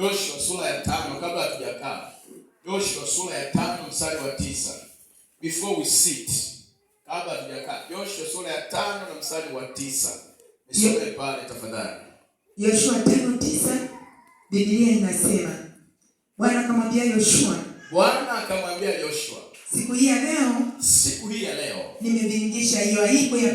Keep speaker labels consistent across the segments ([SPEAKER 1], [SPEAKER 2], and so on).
[SPEAKER 1] Yoshua sura ya 5 kabla hatujakaa. Yoshua sura ya 5 mstari wa 9. Before we sit. Kabla hatujakaa. Yoshua sura ya 5 na mstari wa 9. Nisome pale tafadhali.
[SPEAKER 2] Yoshua 5:9 Biblia inasema, Bwana akamwambia Yoshua, siku hii ya leo nimeviringisha hiyo aibu ya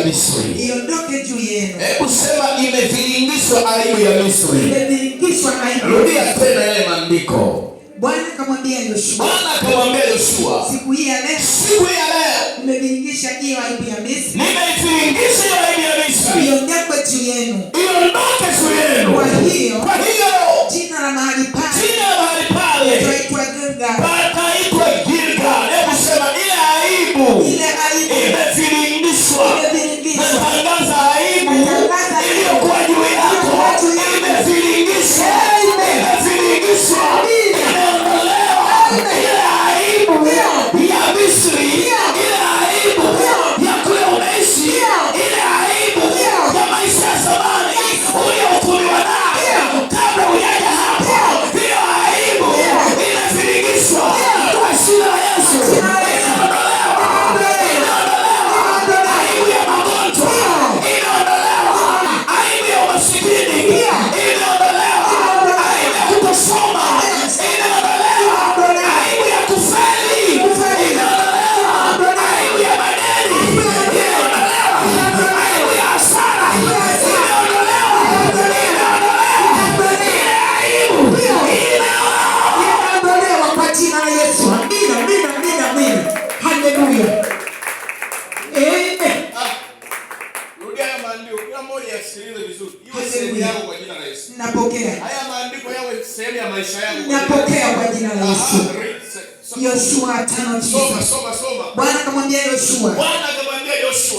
[SPEAKER 2] Misri. Iondoke juu yenu.
[SPEAKER 1] Hebu sema imeviringishwa aibu ya Misri. Rudia tena yale maandiko.
[SPEAKER 2] Bwana akamwambia Yoshua, siku hii ya leo nimeviringisha hiyo aibu ya Misri. Iondoke juu yenu. Kwa hiyo jina la mahali pale pataitwa
[SPEAKER 1] Gilgal. Hebu sema ile aibu imeviringishwa. Natangaza aibu iliyokuwa juu yako imeviringishwa. Imeondolewa. Ile aibu ya Misri, ile aibu ya kule unaishi, ile aibu ya maisha ya zamani uliyokuwa nayo kabla hujaja hapo, hiyo aibu imeviringishwa kwa jina la Yesu. Aibu ya magonjwa inaondolewa. Aibu ya umasikini inaondolewa. Aibu ya kutosoma inaondolewa. Aibu ya kufeli inaondolewa. Aibu ya madeni inaondolewa. Aibu ya hasara inaondolewa. Ile aibu
[SPEAKER 2] inaondolewa kwa jina la Yesu. Amina. Haleluya.
[SPEAKER 1] Rudia haya maandiko. Kila mmoja asikilize vizuri. Iwe sehemu yako kwa jina la Yesu.
[SPEAKER 2] Napokea.
[SPEAKER 1] Haya maandiko yawe sehemu ya maisha yangu.
[SPEAKER 2] Napokea kwa jina la Yesu. Yoshua 5:9.
[SPEAKER 1] Soma.
[SPEAKER 2] Bwana akamwambia Yoshua,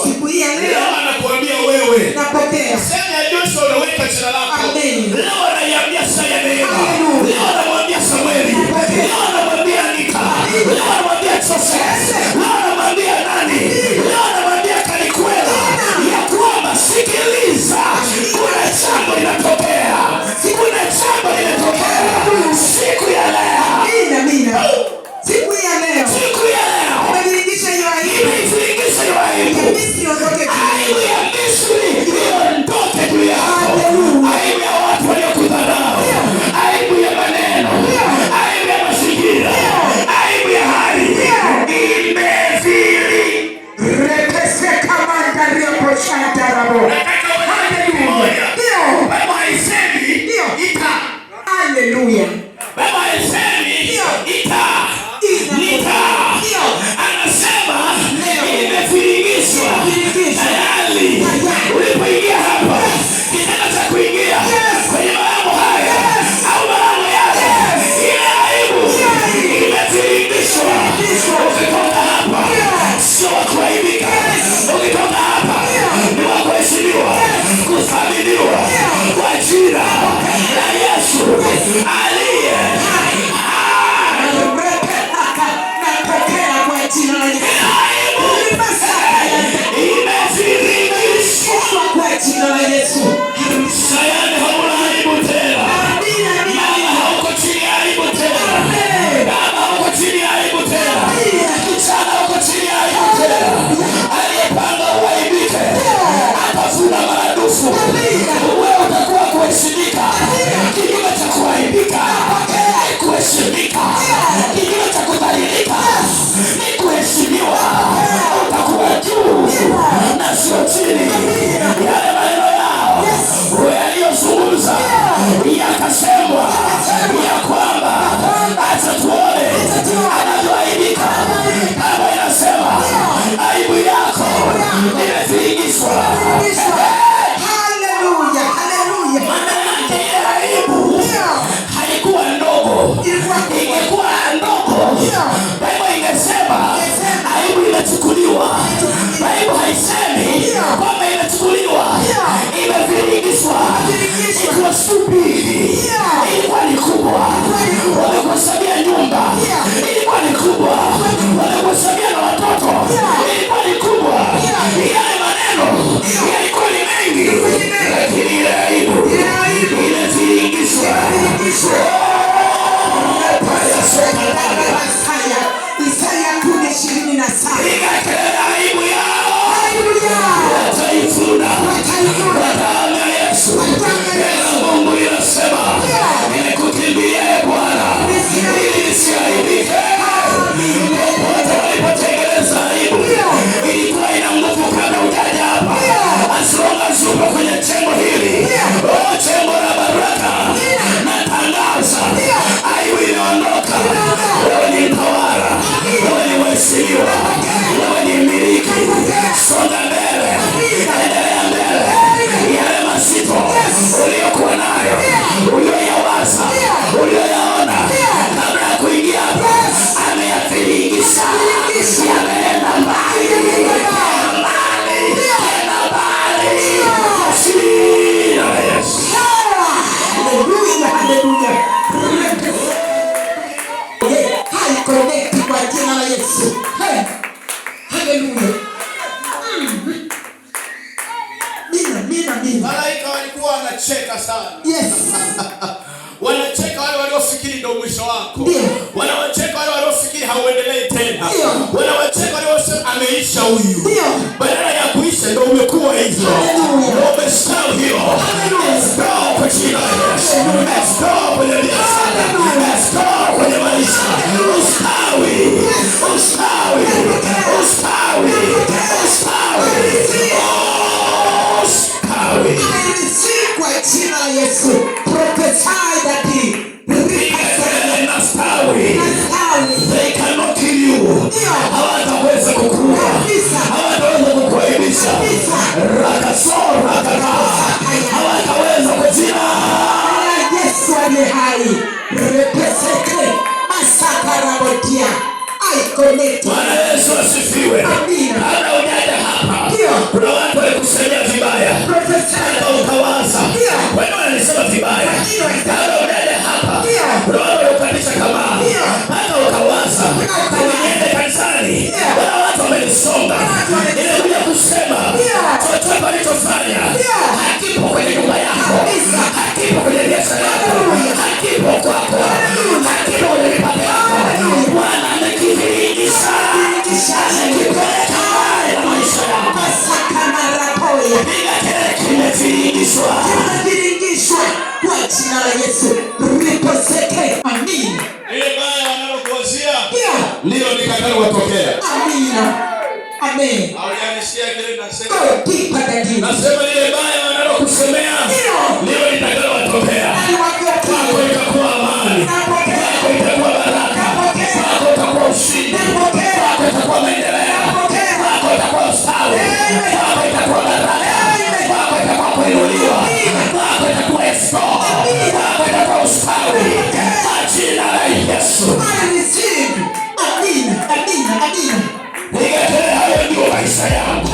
[SPEAKER 2] siku hii ya leo
[SPEAKER 1] anakuambia wewe.
[SPEAKER 2] Napokea.
[SPEAKER 1] Sema ya Joshua unaweka jina lako.
[SPEAKER 2] Amen.
[SPEAKER 1] Leo anaiambia Saya Neema. Leo anamwambia Samueli. Leo anamwambia Anika. Leo anamwambia Joseph. Leo anamwambia nani? Leo anamwambia Kalikwela. Ya kwamba sikiliza, kuna jambo linatokea. Kuna jambo linatokea. Siku ya leo.
[SPEAKER 2] Amina. Siku ya leo. Umeviringisha hiyo aibu. Misri ondoke.
[SPEAKER 1] Aibu ya Misri iondoke juu yako. Aibu ya watu waliokudharau. Aibu ya maneno. Aibu ya mazingira. Aibu ya hali. Imeviri.
[SPEAKER 2] Repeseka mandaria poshanta rabo.
[SPEAKER 1] Haleluya.
[SPEAKER 2] Ndio.
[SPEAKER 1] Baba haisemi ita.
[SPEAKER 2] Haleluya.
[SPEAKER 1] Baba haisemi ita. Anasema imeviringishwa. Tayari ulipoingia hapa, kitendo cha kuingia kwenye malango haya au malango yale, ile aibu imeviringishwa. Ukitoka hapa sio wa kuaibika. Ukitoka hapa ni wa kuheshimiwa, kuthaminiwa kwa jina la Yesu aliye
[SPEAKER 2] jina la Yesu.
[SPEAKER 1] Sayani hauna aibu tena. Mama hauko chini ya aibu tena. Baba hauko chini ya aibu tena. Kijana hauko chini ya aibu tena. Aliyepanga uaibike atavuna maradufu. Wewe utakuwa kuheshimika. Kinyume cha kuaibika ni kuheshimika. Kinyume cha kudhalilika ni kuheshimiwa. Utakuwa juu na sio chini. Yale maneno yao yaliyozungumza yakasemwa ya kwamba acha tuone anavyoaibika. Baba inasema aibu yako imeviringishwa.
[SPEAKER 2] Haleluya.
[SPEAKER 1] Ile aibu haikuwa ndogo. Ingekuwa ndogo, Biblia ingesema aibu imechukuliwa. Biblia haisemi kwamba imechukuliwa. Imeviringishwa. Ilikuwa stupid. Ilikuwa ni kubwa. Wamekuhesabia nyumba. Ilikuwa ni kubwa. Wamekuhesabia na watoto. Ilikuwa ni kubwa. Yale maneno yalikuwa ni mengi. Lakini ile aibu wanacheka sana.
[SPEAKER 2] Yes.
[SPEAKER 1] Wanacheka wale waliofikiri ndio mwisho wako.
[SPEAKER 2] Ndio.
[SPEAKER 1] Wanawacheka wale waliofikiri hauendelei tena.
[SPEAKER 2] Ndio.
[SPEAKER 1] Wanawacheka wale waliosema ameisha huyu.
[SPEAKER 2] Ndio.
[SPEAKER 1] Badala ya kuisha ndio umekuwa hivyo. Ndio umestawi hiyo. Let's go kwa jina la Yesu. Let's go kwenye biashara. Let's go kwenye maisha. Ustawi. Ustawi. Ustawi. Ustawi. Ustawi.
[SPEAKER 2] Kwa jina la Yesu. Prophesy that he
[SPEAKER 1] they cannot kill you. Hawataweza kukua. Hawataweza kukuaibisha. Rakasora kaka. Hawataweza kwa jina
[SPEAKER 2] la Yesu aliye hai. Represente masakarabotia.
[SPEAKER 1] Bwana Yesu asifiwe.
[SPEAKER 2] Amina.
[SPEAKER 1] Hata ujaja hapa. Kuna watu walikusemea vibaya. Hata utawaza. Wewe unasema vibaya. Hata ujaja hapa. Kuna watu walikukatisha tamaa. Hata utawaza. Unaenda kanisani. Kuna watu wamenisonga. Nimekuja kusema chochote walichofanya hakipo kwenye nyumba yako. Hakipo kwenye biashara yako. Hakipo kwako. Hakipo kwenye mipango yako. Bwana anakidhihirisha. Anakipeleka mbali na maisha yako. Piga kelele, kimedhihirishwa.
[SPEAKER 2] Kimedhihirishwa kwa jina la Yesu. Riposeke. Amina.
[SPEAKER 1] Ile baya wanalokuwazia ndio likatalo watokea.
[SPEAKER 2] Amina. Amen.
[SPEAKER 1] Haujanisikia kile nasema?
[SPEAKER 2] Nasema
[SPEAKER 1] ile baya wanalokusemea ndio likatalo watokea. Kwako itakuwa amani. Kwako itakuwa baraka. Kwako itakuwa ushindi. Kwako itakuwa maendeleo. Kwako itakuwa ustawi. Kwako itakuwa baraka. Kwako itakuwa kuinuliwa. Kwako itakuwa Yesu. Kwako itakuwa ustawi. Kwa jina la Yesu.
[SPEAKER 2] Amina. Amina. Amina.
[SPEAKER 1] Hayo ndio maisha yangu.